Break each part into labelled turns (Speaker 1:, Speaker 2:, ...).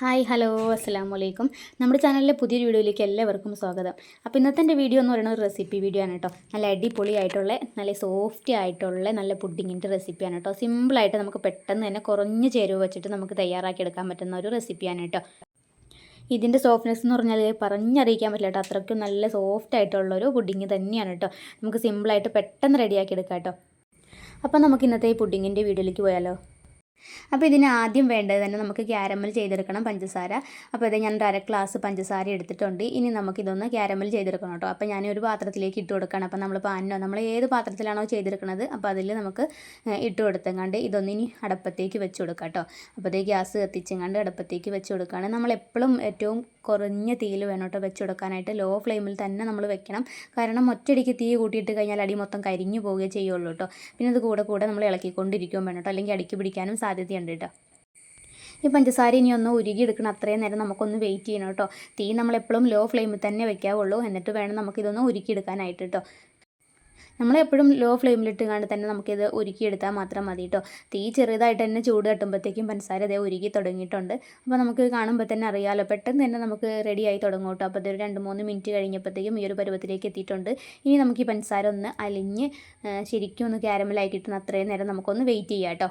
Speaker 1: Hi hello അസ്സലാമു അലൈക്കും. നമ്മുടെ ചാനലിലെ പുതിയൊരു വീഡിയോയിലേക്ക് എല്ലാവർക്കും സ്വാഗതം. അപ്പോൾ ഇന്നത്തെ എൻ്റെ വീഡിയോ എന്ന് പറയുന്നത് ഒരു റെസിപ്പി വീഡിയോ ആണ് കേട്ടോ. നല്ല അടിപൊളിയായിട്ടുള്ള നല്ല സോഫ്റ്റ് ആയിട്ടുള്ള നല്ല പുഡിങ്ങിൻ്റെ റെസിപ്പിയാണ് കേട്ടോ. സിമ്പിളായിട്ട് നമുക്ക് പെട്ടെന്ന് തന്നെ കുറഞ്ഞ ചേരുവ വെച്ചിട്ട് നമുക്ക് തയ്യാറാക്കി എടുക്കാൻ പറ്റുന്ന ഒരു റെസിപ്പിയാണ് കേട്ടോ. ഇതിൻ്റെ സോഫ്റ്റ്നെസ് എന്ന് പറഞ്ഞാൽ പറഞ്ഞറിയിക്കാൻ പറ്റില്ല കേട്ടോ. അത്രയ്ക്കും നല്ല സോഫ്റ്റ് ആയിട്ടുള്ളൊരു പുഡിങ് തന്നെയാണ് കേട്ടോ. നമുക്ക് സിമ്പിളായിട്ട് പെട്ടെന്ന് റെഡിയാക്കി എടുക്കാം കേട്ടോ. അപ്പോൾ നമുക്ക് ഇന്നത്തെ ഈ പുഡിങ്ങിൻ്റെ വീഡിയോയിലേക്ക് പോയാലോ. അപ്പോൾ ഇതിന് ആദ്യം വേണ്ടത് തന്നെ നമുക്ക് ക്യാരമൽ ചെയ്തെടുക്കണം പഞ്ചസാര. അപ്പോൾ ഇത് ഞാൻ ഒരു ഗ്ലാസ് പഞ്ചസാര എടുത്തിട്ടുണ്ട്. ഇനി നമുക്കിതൊന്ന് ക്യാരമൽ ചെയ്തെടുക്കണം കേട്ടോ. അപ്പോൾ ഞാൻ ഒരു പാത്രത്തിലേക്ക് ഇട്ട് കൊടുക്കണം. അപ്പോൾ നമ്മൾ പാനോ നമ്മൾ ഏത് പാത്രത്തിലാണോ ചെയ്തെടുക്കുന്നത് അപ്പോൾ അതിൽ നമുക്ക് ഇട്ട് കൊടുത്തങ്ങാണ്ട് ഇതൊന്ന് ഇനി അടപ്പത്തേക്ക് വെച്ച് കൊടുക്കാം കേട്ടോ. അപ്പോൾ ഇത് ഗ്യാസ് കത്തിച്ചങ്ങാണ്ട് അടപ്പത്തേക്ക് വെച്ച് കൊടുക്കുകയാണ്. നമ്മളെപ്പോഴും ഏറ്റവും കുറഞ്ഞ തീയിൽ വേണം കേട്ടോ വെച്ച് കൊടുക്കാനായിട്ട്. ലോ ഫ്ലെയിമിൽ തന്നെ നമ്മൾ വെക്കണം. കാരണം ഒറ്റയടിക്ക് തീ കൂട്ടിയിട്ട് കഴിഞ്ഞാൽ അടി മൊത്തം കരിഞ്ഞു പോവുകയേ ചെയ്യുള്ളൂ കേട്ടോ. പിന്നെ ഇത് കൂടെ നമ്മൾ ഇളക്കിക്കൊണ്ടിരിക്കുകയും വേണം കേട്ടോ. അല്ലെങ്കിൽ അടിക്ക് പിടിക്കാനും സാധ്യതയുണ്ട് കേട്ടോ. ഈ പഞ്ചസാര ഇനി ഒന്ന് ഉരുകിയെടുക്കണം. അത്രയും നേരം നമുക്കൊന്ന് വെയിറ്റ് ചെയ്യണം കേട്ടോ. തീ നമ്മളെപ്പോഴും ലോ ഫ്ലെയിമിൽ തന്നെ വെക്കാവുള്ളൂ. എന്നിട്ട് വേണം നമുക്കിതൊന്ന് ഉരുക്കിയെടുക്കാനായിട്ട് കേട്ടോ. നമ്മളെപ്പോഴും ലോ ഫ്ലെയിമിലിട്ട് കണ്ട് തന്നെ നമുക്കിത് ഉരുക്കിയെടുത്താൽ മാത്രം മതി കേട്ടോ. തീ ചെറുതായിട്ട് തന്നെ ചൂട് തട്ടുമ്പോഴത്തേക്കും പഞ്ചസാര അതേ ഉരുകി തുടങ്ങിയിട്ടുണ്ട്. അപ്പോൾ നമുക്ക് കാണുമ്പോൾ തന്നെ അറിയാമല്ലോ, പെട്ടെന്ന് തന്നെ നമുക്ക് റെഡിയായി തുടങ്ങും കേട്ടോ. അപ്പോൾ ഇതൊരു 2-3 മിനിറ്റ് കഴിഞ്ഞപ്പോഴത്തേക്കും ഈ ഒരു പരുവത്തിലേക്ക് എത്തിയിട്ടുണ്ട്. ഇനി നമുക്ക് ഈ പഞ്ചസാര ഒന്ന് അലിഞ്ഞ് ശരിക്കും ഒന്ന് ക്യാരമലായി കിട്ടുന്ന അത്രയും നേരം നമുക്കൊന്ന് വെയിറ്റ് ചെയ്യാം കേട്ടോ.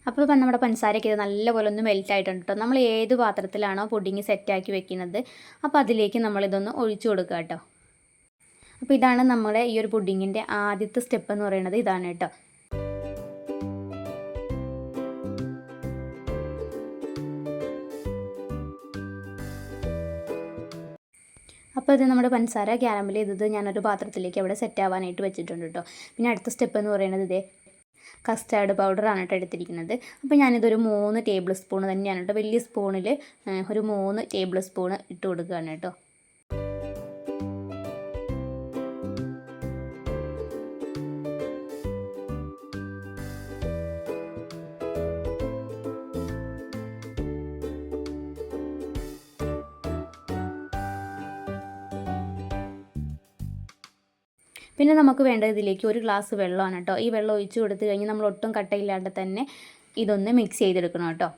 Speaker 1: അപ്പോൾ നമ്മുടെ പഞ്ചസാരയൊക്കെ ഇത് നല്ലപോലെ ഒന്ന് മെൽറ്റ് ആയിട്ടുണ്ട് കേട്ടോ. നമ്മൾ ഏത് പാത്രത്തിലാണോ പുഡിങ് സെറ്റാക്കി വെക്കുന്നത് അപ്പോൾ അതിലേക്ക് നമ്മളിതൊന്ന് ഒഴിച്ചു കൊടുക്കുക കേട്ടോ. അപ്പോൾ ഇതാണ് നമ്മുടെ ഈ ഒരു പുഡിങ്ങിൻ്റെ ആദ്യത്തെ സ്റ്റെപ്പ് എന്ന് പറയുന്നത് ഇതാണ് കേട്ടോ. അപ്പോൾ ഇത് നമ്മുടെ പഞ്ചസാര ക്യാരമൽ ചെയ്തത് ഞാനൊരു പാത്രത്തിലേക്ക് അവിടെ സെറ്റ് ആവാനായിട്ട് വെച്ചിട്ടുണ്ട് കേട്ടോ. പിന്നെ അടുത്ത സ്റ്റെപ്പ് എന്ന് പറയുന്നത് ഇതേ കസ്റ്റാർഡ് പൗഡറാണ് കേട്ടോ എടുത്തിരിക്കുന്നത്. അപ്പോൾ ഞാനിതൊരു 3 ടേബിൾ സ്പൂൺ തന്നെയാണ് കേട്ടോ. വലിയ സ്പൂണിൽ ഒരു 3 ടേബിൾ സ്പൂൺ ഇട്ട് കൊടുക്കുകയാണ് കേട്ടോ. പിന്നെ നമുക്ക് വേണ്ടത് ഇതിലേക്ക് ഒരു ഗ്ലാസ് വെള്ളമാണ് കേട്ടോ. ഈ വെള്ളം ഒഴിച്ച് കൊടുത്തു കഴിഞ്ഞ് നമ്മൾ ഒട്ടും കട്ടയില്ലാണ്ട് തന്നെ ഇതൊന്ന് മിക്സ് ചെയ്തെടുക്കണം കേട്ടോ.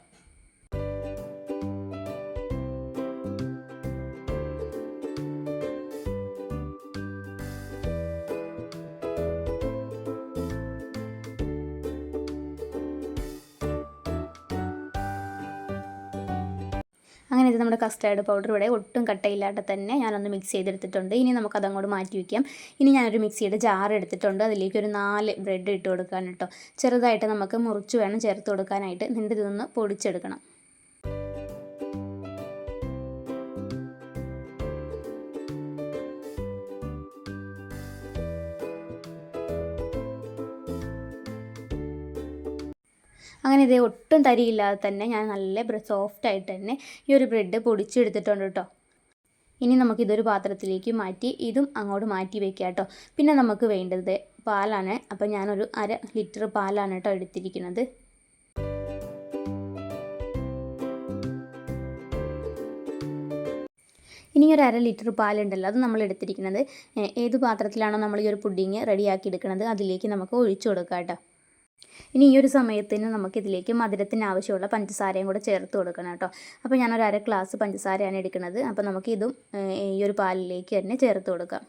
Speaker 1: അങ്ങനെ ഇത് നമ്മുടെ കസ്റ്റാർഡ് പൗഡർ ഇവിടെ ഒട്ടും കട്ടയില്ലാതെ തന്നെ ഞാനൊന്ന് മിക്സ് ചെയ്തെടുത്തിട്ടുണ്ട്. ഇനി നമുക്കതങ്ങോട്ട് മാറ്റി വയ്ക്കാം. ഇനി ഞാനൊരു മിക്സിയുടെ ജാർ എടുത്തിട്ടുണ്ട്. അതിലേക്ക് ഒരു 4 ബ്രെഡ് ഇട്ട് കൊടുക്കാൻ കേട്ടോ. ചെറുതായിട്ട് നമുക്ക് മുറിച്ച് വേണം ചേർത്ത് കൊടുക്കാനായിട്ട്. എന്നിട്ട് ഇതൊന്ന് പൊടിച്ചെടുക്കണം. അങ്ങനെ ഇതേ ഒട്ടും തരിയില്ലാതെ തന്നെ ഞാൻ നല്ല സോഫ്റ്റായിട്ട് തന്നെ ഈ ഒരു ബ്രെഡ് പൊടിച്ചെടുത്തിട്ടുണ്ട് കേട്ടോ. ഇനി നമുക്കിതൊരു പാത്രത്തിലേക്ക് മാറ്റി ഇതും അങ്ങോട്ട് മാറ്റി വയ്ക്കാം കേട്ടോ. പിന്നെ നമുക്ക് വേണ്ടത് പാലാണ്. അപ്പോൾ ഞാനൊരു 1/2 ലിറ്റർ പാലാണ് കേട്ടോ എടുത്തിരിക്കുന്നത്. ഇനി ഒരു 1/2 ലിറ്റർ പാലുണ്ടല്ലോ, അത് നമ്മൾ എടുത്തിരിക്കുന്നത് ഏത് പാത്രത്തിലാണോ നമ്മൾ ഈ ഒരു പുഡിങ് റെഡിയാക്കി എടുക്കുന്നത് അതിലേക്ക് നമുക്ക് ഒഴിച്ചു കൊടുക്കാം കേട്ടോ. ഇനി ഈ ഒരു സമയത്തിന് നമുക്കിതിലേക്ക് മധുരത്തിന് ആവശ്യമുള്ള പഞ്ചസാരയും കൂടെ ചേർത്ത് കൊടുക്കണം കേട്ടോ. അപ്പോൾ ഞാനൊരു 1/2 ഗ്ലാസ് പഞ്ചസാരയാണ് എടുക്കുന്നത്. അപ്പോൾ നമുക്കിതും ഈ ഒരു പാലിലേക്ക് തന്നെ ചേർത്ത് കൊടുക്കാം.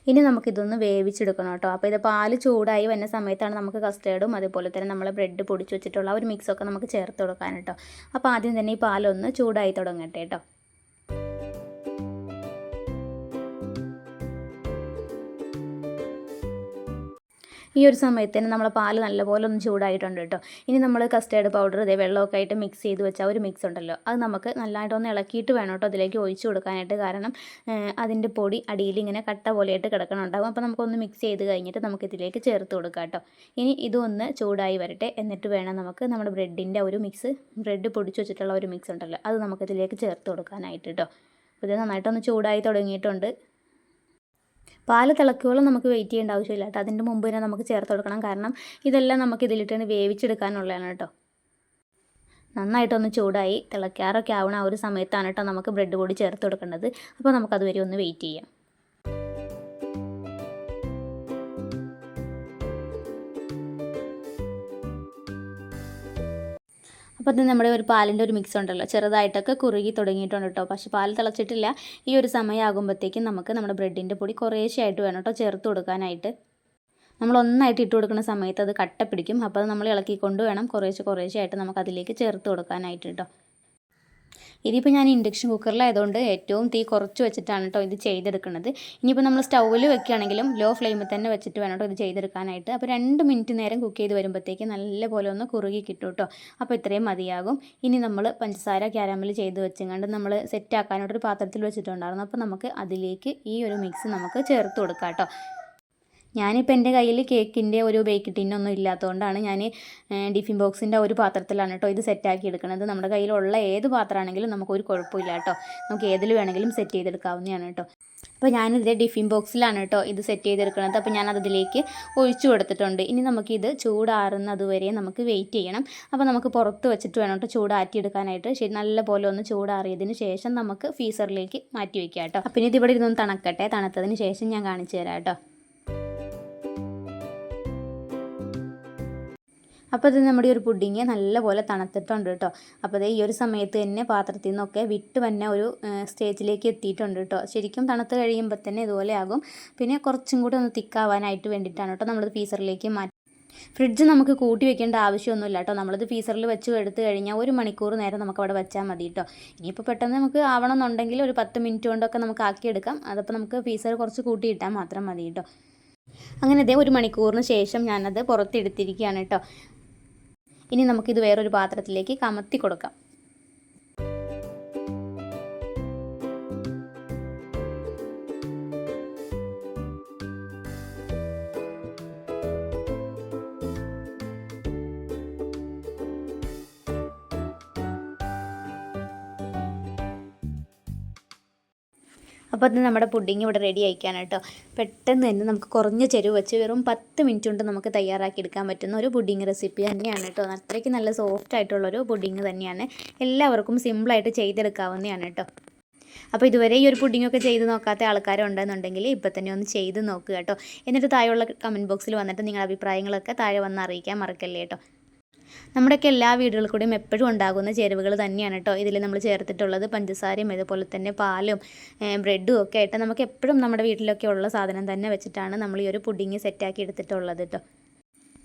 Speaker 1: ഇനി നമുക്കിതൊന്ന് വേവിച്ചെടുക്കണം കേട്ടോ. അപ്പോൾ ഇത് പാല് ചൂടായി വരുന്ന സമയത്താണ് നമുക്ക് കസ്റ്റേർഡും അതുപോലെ തന്നെ നമ്മൾ ബ്രെഡ് പൊടിച്ച് വെച്ചിട്ടുള്ള ഒരു മിക്സൊക്കെ നമുക്ക് ചേർത്ത് കൊടുക്കാൻ കേട്ടോ. അപ്പോൾ ആദ്യം തന്നെ ഈ പാലൊന്ന് ചൂടായി തുടങ്ങട്ടെ കേട്ടോ. ഈ ഒരു സമയത്ത് തന്നെ നമ്മളെ പാല് നല്ലപോലെ ഒന്ന് ചൂടായിട്ടുണ്ട് കേട്ടോ. ഇനി നമ്മൾ കസ്റ്റേർഡ് പൗഡർ ഇതേ വെള്ളമൊക്കെ ആയിട്ട് മിക്സ് ചെയ്ത് വെച്ചാൽ ഒരു മിക്സ് ഉണ്ടല്ലോ, അത് നമുക്ക് നല്ലതായിട്ടൊന്ന് ഇളക്കിയിട്ട് വേണം കേട്ടോ അതിലേക്ക് ഒഴിച്ച് കൊടുക്കാനായിട്ട്. കാരണം അതിൻ്റെ പൊടി അടിയിൽ ഇങ്ങനെ കട്ട പോലെയായിട്ട് കിടക്കണുണ്ടാകും. അപ്പോൾ നമുക്കൊന്ന് മിക്സ് ചെയ്ത് കഴിഞ്ഞിട്ട് നമുക്കിതിലേക്ക് ചേർത്ത് കൊടുക്കാം കേട്ടോ. ഇനി ഇതൊന്ന് ചൂടായി വരട്ടെ, എന്നിട്ട് വേണം നമുക്ക് നമ്മുടെ ബ്രെഡിൻ്റെ ഒരു മിക്സ്, ബ്രെഡ് പൊടിച്ച് വെച്ചിട്ടുള്ള ഒരു മിക്സ് ഉണ്ടല്ലോ, അത് നമുക്കിതിലേക്ക് ചേർത്ത് കൊടുക്കാനായിട്ട് കേട്ടോ. അപ്പോൾ ഇത് നന്നായിട്ടൊന്ന് ചൂടായി തുടങ്ങിയിട്ടുണ്ട്. പാല് തിളക്കുവോളം നമുക്ക് വെയിറ്റ് ചെയ്യേണ്ട ആവശ്യമില്ല കേട്ടോ. അതിൻ്റെ മുമ്പ് തന്നെ നമുക്ക് ചേർത്ത് കൊടുക്കണം. കാരണം ഇതെല്ലാം നമുക്ക് ഇതിലിട്ട് വേവിച്ചെടുക്കാനുള്ളതാണ് കേട്ടോ. നന്നായിട്ടൊന്ന് ചൂടായി തിളക്കാറൊക്കെ ആവണ ആ ഒരു സമയത്താണ് കേട്ടോ നമുക്ക് ബ്രെഡ് പൊടി ചേർത്ത് കൊടുക്കേണ്ടത്. അപ്പോൾ നമുക്കതുവരെ ഒന്ന് വെയിറ്റ് ചെയ്യാം. അപ്പോൾ അത് നമ്മുടെ ഒരു പാലിൻ്റെ ഒരു മിക്സ് ഉണ്ടല്ലോ, ചെറുതായിട്ടൊക്കെ കുറുകി തുടങ്ങിയിട്ടുണ്ട് കേട്ടോ. പക്ഷേ പാൽ തിളച്ചിട്ടില്ല. ഈ ഒരു സമയമാകുമ്പോഴത്തേക്കും നമുക്ക് നമ്മുടെ ബ്രെഡിൻ്റെ പൊടി കുറേശ്ശെയായിട്ട് വേണം കേട്ടോ ചേർത്ത് കൊടുക്കാനായിട്ട്. നമ്മൾ ഒന്നായിട്ട് ഇട്ട് കൊടുക്കുന്ന സമയത്ത് അത് കട്ട പിടിക്കും. അപ്പോൾ അത് നമ്മൾ ഇളക്കിക്കൊണ്ട് വേണം കുറേശ്ശെയായിട്ട് നമുക്ക് അതിലേക്ക് ചേർത്ത് കൊടുക്കാനായിട്ട് കേട്ടോ. ഇതിപ്പോൾ ഞാൻ ഇൻഡക്ഷൻ കുക്കറിലായതുകൊണ്ട് ഏറ്റവും തീ കുറച്ച് വെച്ചിട്ടാണ് കേട്ടോ ഇത് ചെയ്തെടുക്കുന്നത്. ഇനിയിപ്പോൾ നമ്മൾ സ്റ്റൗവിൽ വെക്കുകയാണെങ്കിലും ലോ ഫ്ലെയിമിൽ തന്നെ വെച്ചിട്ട് വേണം കേട്ടോ ഇത് ചെയ്തെടുക്കാനായിട്ട്. അപ്പോൾ 2 മിനിറ്റ് നേരം കുക്ക് ചെയ്ത് വരുമ്പോഴത്തേക്ക് നല്ലപോലെ ഒന്ന് കുറുകി കിട്ടും കേട്ടോ. അപ്പോൾ ഇത്രയും മതിയാകും. ഇനി നമ്മൾ പഞ്ചസാര ക്യാരമൽ ചെയ്ത് വെച്ചുകൊണ്ട് നമ്മൾ സെറ്റാക്കാനായിട്ടൊരു പാത്രത്തിൽ വെച്ചിട്ടുണ്ടായിരുന്നു. അപ്പോൾ നമുക്ക് അതിലേക്ക് ഈ ഒരു മിക്സ് നമുക്ക് ചേർത്ത് കൊടുക്കാം കേട്ടോ. ഞാനിപ്പോൾ എൻ്റെ കയ്യിൽ കേക്കിൻ്റെ ഒരു ബേക്ക് ടിന്നൊന്നും ഇല്ലാത്തതുകൊണ്ടാണ് ഞാൻ ടിഫിൻ ബോക്സിൻ്റെ ഒരു പാത്രത്തിലാണ് കേട്ടോ ഇത് സെറ്റാക്കി എടുക്കുന്നത്. നമ്മുടെ കയ്യിലുള്ള ഏത് പാത്രമാണെങ്കിലും നമുക്കൊരു കുഴപ്പമില്ല കേട്ടോ. നമുക്ക് ഏതിൽ വേണമെങ്കിലും സെറ്റ് ചെയ്തെടുക്കാവുന്നതാണ് കേട്ടോ. അപ്പോൾ ഞാനിതിൻ്റെ ടിഫിൻ ബോക്സിലാണ് കേട്ടോ ഇത് സെറ്റ് ചെയ്തെടുക്കുന്നത്. അപ്പോൾ ഞാനതിലേക്ക് ഒഴിച്ചു കൊടുത്തിട്ടുണ്ട്. ഇനി നമുക്കിത് ചൂടാറുന്നത് വരെ നമുക്ക് വെയിറ്റ് ചെയ്യണം. അപ്പോൾ നമുക്ക് പുറത്ത് വെച്ചിട്ട് വേണം കേട്ടോ ചൂടാറ്റിയെടുക്കാനായിട്ട്. ശരി, നല്ല പോലെ ഒന്ന് ചൂടാറിയതിന് ശേഷം നമുക്ക് ഫ്രീസറിലേക്ക് മാറ്റി വയ്ക്കാം കേട്ടോ. അപ്പോൾ ഇനി ഇതിവിടെ ഇരുന്നൊന്ന് തണക്കട്ടെ. തണുത്തതിന് ശേഷം ഞാൻ കാണിച്ചു തരാം കേട്ടോ. അപ്പോൾ ഇത് നമ്മുടെ ഒരു പുഡിങ് നല്ലപോലെ തണുത്തിട്ടുണ്ട് കേട്ടോ. അപ്പോൾ ഈ ഒരു സമയത്ത് തന്നെ പാത്രത്തിൽ നിന്നൊക്കെ വിട്ട് തന്നെ ഒരു സ്റ്റേജിലേക്ക് എത്തിയിട്ടുണ്ട് കേട്ടോ. ശരിക്കും തണുത്ത് കഴിയുമ്പോൾ തന്നെ ഇതുപോലെ ആകും. പിന്നെ കുറച്ചും കൂടി ഒന്ന് തിക്കാവാനായിട്ട് വേണ്ടിയിട്ടാണ് കേട്ടോ നമ്മളത് ഫ്രീസറിലേക്ക് മാറ്റി. ഫ്രിഡ്ജ് നമുക്ക് കൂട്ടി വെക്കേണ്ട ആവശ്യമൊന്നുമില്ല കേട്ടോ. നമ്മളത് ഫ്രീസറിൽ വെച്ച് എടുത്ത് കഴിഞ്ഞാൽ 1 മണിക്കൂർ നേരം നമുക്ക് അവിടെ വെച്ചാൽ മതി കേട്ടോ. ഇനിയിപ്പോൾ പെട്ടെന്ന് നമുക്ക് ആവണമെന്നുണ്ടെങ്കിൽ ഒരു 10 മിനിറ്റ് കൊണ്ടൊക്കെ നമുക്ക് ആക്കിയെടുക്കാം. അതപ്പോൾ നമുക്ക് ഫ്രീസർ കുറച്ച് കൂട്ടിയിട്ടാൽ മാത്രം മതി കേട്ടോ. അങ്ങനെ 1 മണിക്കൂറിന് ശേഷം ഞാനത് പുറത്തെടുത്തിരിക്കുകയാണ് കേട്ടോ. ഇനി നമുക്കിത് വേറൊരു പാത്രത്തിലേക്ക് കമത്തി കൊടുക്കാം. അപ്പോൾ അത് നമ്മുടെ പുഡിങ് ഇവിടെ റെഡി ആയിക്കാണ് കേട്ടോ. പെട്ടെന്ന് തന്നെ നമുക്ക് കുറഞ്ഞ ചെരുവ് വെച്ച് വെറും 10 മിനിറ്റ് കൊണ്ട് നമുക്ക് തയ്യാറാക്കി എടുക്കാൻ പറ്റുന്ന ഒരു പുഡിങ് റെസിപ്പി തന്നെയാണ് കേട്ടോ. അത്രയ്ക്ക് നല്ല സോഫ്റ്റ് ആയിട്ടുള്ളൊരു പുഡിങ് തന്നെയാണ്. എല്ലാവർക്കും സിമ്പിളായിട്ട് ചെയ്തെടുക്കാവുന്നതാണ് കേട്ടോ. അപ്പോൾ ഇതുവരെ ഈ ഒരു പുഡിങ്ങൊക്കെ ചെയ്ത് നോക്കാത്ത ആൾക്കാരുണ്ടെന്നുണ്ടെങ്കിൽ ഇപ്പോൾ തന്നെ ഒന്ന് ചെയ്ത് നോക്കുക കേട്ടോ. എന്നിട്ട് താഴെയുള്ള കമൻറ്റ് ബോക്സിൽ വന്നിട്ട് നിങ്ങളുടെ അഭിപ്രായങ്ങളൊക്കെ താഴെ വന്ന് അറിയിക്കാൻ മറക്കല്ലേ കേട്ടോ. നമ്മുടെയൊക്കെ എല്ലാ വീടുകളിൽ കൂടെയും എപ്പോഴും ഉണ്ടാകുന്ന ചേരുവകൾ തന്നെയാണ് കേട്ടോ ഇതിൽ നമ്മൾ ചേർത്തിട്ടുള്ളത്. പഞ്ചസാരയും അതുപോലെ തന്നെ പാലും ബ്രെഡും ഒക്കെ ആയിട്ട് നമുക്ക് എപ്പോഴും നമ്മുടെ വീട്ടിലൊക്കെ ഉള്ള സാധനം തന്നെ വെച്ചിട്ടാണ് നമ്മൾ ഈ ഒരു പുഡിങ് സെറ്റാക്കി എടുത്തിട്ടുള്ളത് കേട്ടോ.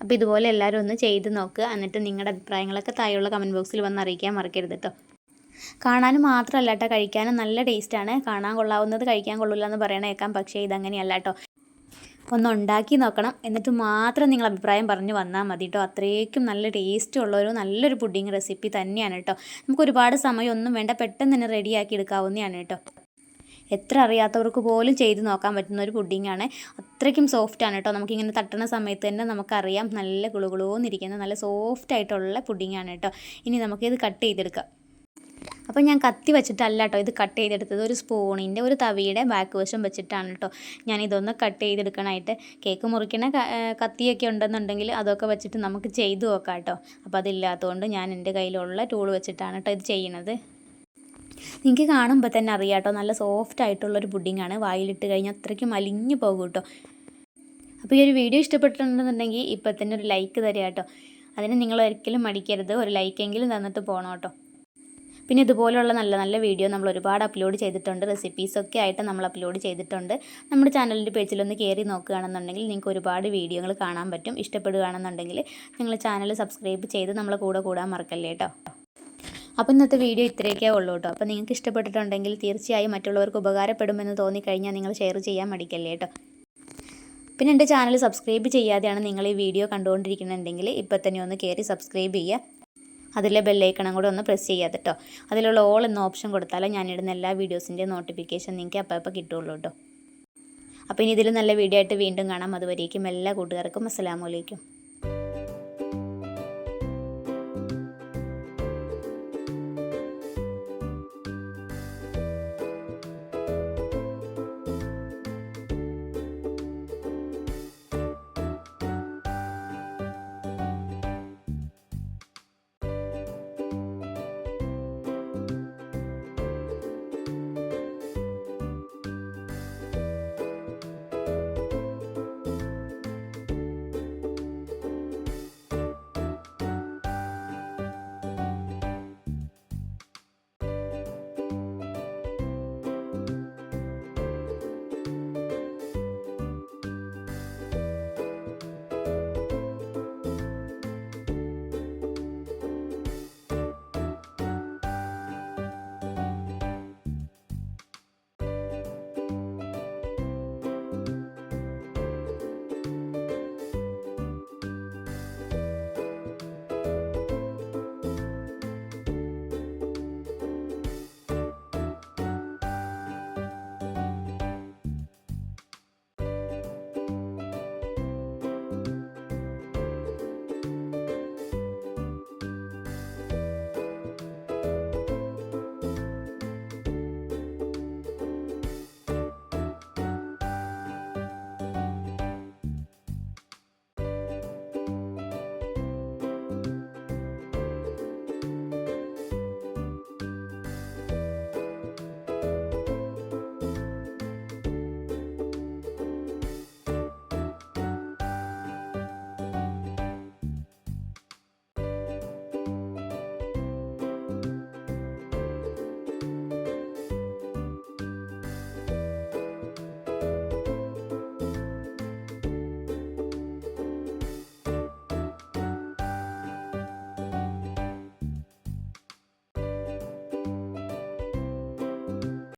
Speaker 1: അപ്പോൾ ഇതുപോലെ എല്ലാവരും ഒന്ന് ചെയ്ത് നോക്കുക. എന്നിട്ട് നിങ്ങളുടെ അഭിപ്രായങ്ങളൊക്കെ താഴെയുള്ള കമൻറ്റ് ബോക്സിൽ വന്ന് അറിയിക്കാൻ മറക്കരുത് കേട്ടോ. കാണാനും മാത്രമല്ല കേട്ടോ, കഴിക്കാനും നല്ല ടേസ്റ്റാണ്. കാണാൻ കൊള്ളാവുന്നത് കഴിക്കാൻ കൊള്ളില്ല എന്ന് പറയണേക്കാം. പക്ഷേ ഇതങ്ങനെയല്ല കേട്ടോ. ഒന്ന് ഉണ്ടാക്കി നോക്കണം, എന്നിട്ട് മാത്രം നിങ്ങൾ അഭിപ്രായം പറഞ്ഞു വന്നാൽ മതി കേട്ടോ. അത്രയ്ക്കും നല്ല ടേസ്റ്റ് ഉള്ളൊരു നല്ലൊരു പുഡിങ് റെസിപ്പി തന്നെയാണ് കേട്ടോ. നമുക്ക് ഒരുപാട് സമയമൊന്നും വേണ്ട, പെട്ടെന്ന് തന്നെ റെഡിയാക്കി എടുക്കാവുന്നതാണ് കേട്ടോ. എത്ര അറിയാത്തവർക്ക് പോലും ചെയ്ത് നോക്കാൻ പറ്റുന്ന ഒരു പുഡിങ്ങാണ്. അത്രയ്ക്കും സോഫ്റ്റാണ് കേട്ടോ. നമുക്കിങ്ങനെ തട്ടുന്ന സമയത്ത് തന്നെ നമുക്കറിയാം നല്ല കുളുകുളൂന്നിരിക്കുന്ന നല്ല സോഫ്റ്റ് ആയിട്ടുള്ള പുഡിങ്ങാണ് കേട്ടോ. ഇനി നമുക്കിത് കട്ട് ചെയ്തെടുക്കാം. അപ്പോൾ ഞാൻ കത്തി വെച്ചിട്ടല്ല കേട്ടോ ഇത് കട്ട് ചെയ്തെടുത്തത്. ഒരു സ്പൂണിൻ്റെ ഒരു തവിയുടെ ബാക്ക് വശം വെച്ചിട്ടാണ് കേട്ടോ ഞാനിതൊന്ന് കട്ട് ചെയ്തെടുക്കണമായിട്ട്. കേക്ക് മുറിക്കണ കത്തിയൊക്കെ ഉണ്ടെന്നുണ്ടെങ്കിൽ അതൊക്കെ വെച്ചിട്ട് നമുക്ക് ചെയ്ത് നോക്കാം കേട്ടോ. അപ്പോൾ അതില്ലാത്തതുകൊണ്ട് ഞാൻ എൻ്റെ കയ്യിലുള്ള ടൂൾ വെച്ചിട്ടാണ് കേട്ടോ ഇത് ചെയ്യണത്. നിങ്ങൾക്ക് കാണുമ്പോൾ തന്നെ അറിയാം കേട്ടോ, നല്ല സോഫ്റ്റ് ആയിട്ടുള്ളൊരു പുഡിങ്ങാണ്. വായിലിട്ട് കഴിഞ്ഞാൽ അത്രയ്ക്കും അലിഞ്ഞു പോകും കേട്ടോ. അപ്പോൾ ഈ ഒരു വീഡിയോ ഇഷ്ടപ്പെട്ടിട്ടുണ്ടെന്നുണ്ടെങ്കിൽ ഇപ്പോൾ തന്നെ ഒരു ലൈക്ക് തരിക കേട്ടോ. അതിന് നിങ്ങൾ ഒരിക്കലും മടിക്കരുത്, ഒരു ലൈക്കെങ്കിലും തന്നിട്ട് പോകണം കേട്ടോ. പിന്നെ ഇതുപോലുള്ള നല്ല നല്ല വീഡിയോ നമ്മൾ ഒരുപാട് അപ്ലോഡ് ചെയ്തിട്ടുണ്ട്. റെസിപ്പീസൊക്കെ ആയിട്ട് നമ്മൾ അപ്ലോഡ് ചെയ്തിട്ടുണ്ട്. നമ്മുടെ ചാനലിൻ്റെ പേജിലൊന്ന് കയറി നോക്കുകയാണെന്നുണ്ടെങ്കിൽ നിങ്ങൾക്ക് ഒരുപാട് വീഡിയോകൾ കാണാൻ പറ്റും. ഇഷ്ടപ്പെടുകയാണെന്നുണ്ടെങ്കിൽ നിങ്ങൾ ചാനൽ സബ്സ്ക്രൈബ് ചെയ്ത് നമ്മളെ കൂടെ കൂടാൻ മറക്കല്ലേ കേട്ടോ. അപ്പോൾ ഇന്നത്തെ വീഡിയോ ഇത്രയൊക്കെ ഉള്ളൂ കേട്ടോ. അപ്പോൾ നിങ്ങൾക്ക് ഇഷ്ടപ്പെട്ടിട്ടുണ്ടെങ്കിൽ തീർച്ചയായും മറ്റുള്ളവർക്ക് ഉപകാരപ്പെടുമെന്ന് തോന്നിക്കഴിഞ്ഞാൽ നിങ്ങൾ ഷെയർ ചെയ്യാൻ മടിക്കല്ലേ കേട്ടോ. പിന്നെ എൻ്റെ ചാനൽ സബ്സ്ക്രൈബ് ചെയ്യാതെയാണ് നിങ്ങൾ ഈ വീഡിയോ കണ്ടുകൊണ്ടിരിക്കുന്നുണ്ടെങ്കിൽ ഇപ്പോൾ തന്നെ ഒന്ന് കയറി സബ്സ്ക്രൈബ് ചെയ്യുക. അതിലെ ബെല്ലൈക്കണം കൂടെ ഒന്ന് പ്രസ് ചെയ്യാതെ കേട്ടോ. അതിലുള്ള ഓൾ എന്ന ഓപ്ഷൻ കൊടുത്താലേ ഞാനിടുന്ന എല്ലാ വീഡിയോസിൻ്റെ നോട്ടിഫിക്കേഷൻ നിങ്ങൾക്ക് അപ്പോൾ കിട്ടുള്ളൂ കേട്ടോ. അപ്പോൾ ഇനി ഇതിൽ നല്ല വീഡിയോ ആയിട്ട് വീണ്ടും കാണാം. അതുവരേക്കും എല്ലാ കൂട്ടുകാർക്കും അസ്സലാമു അലൈക്കും.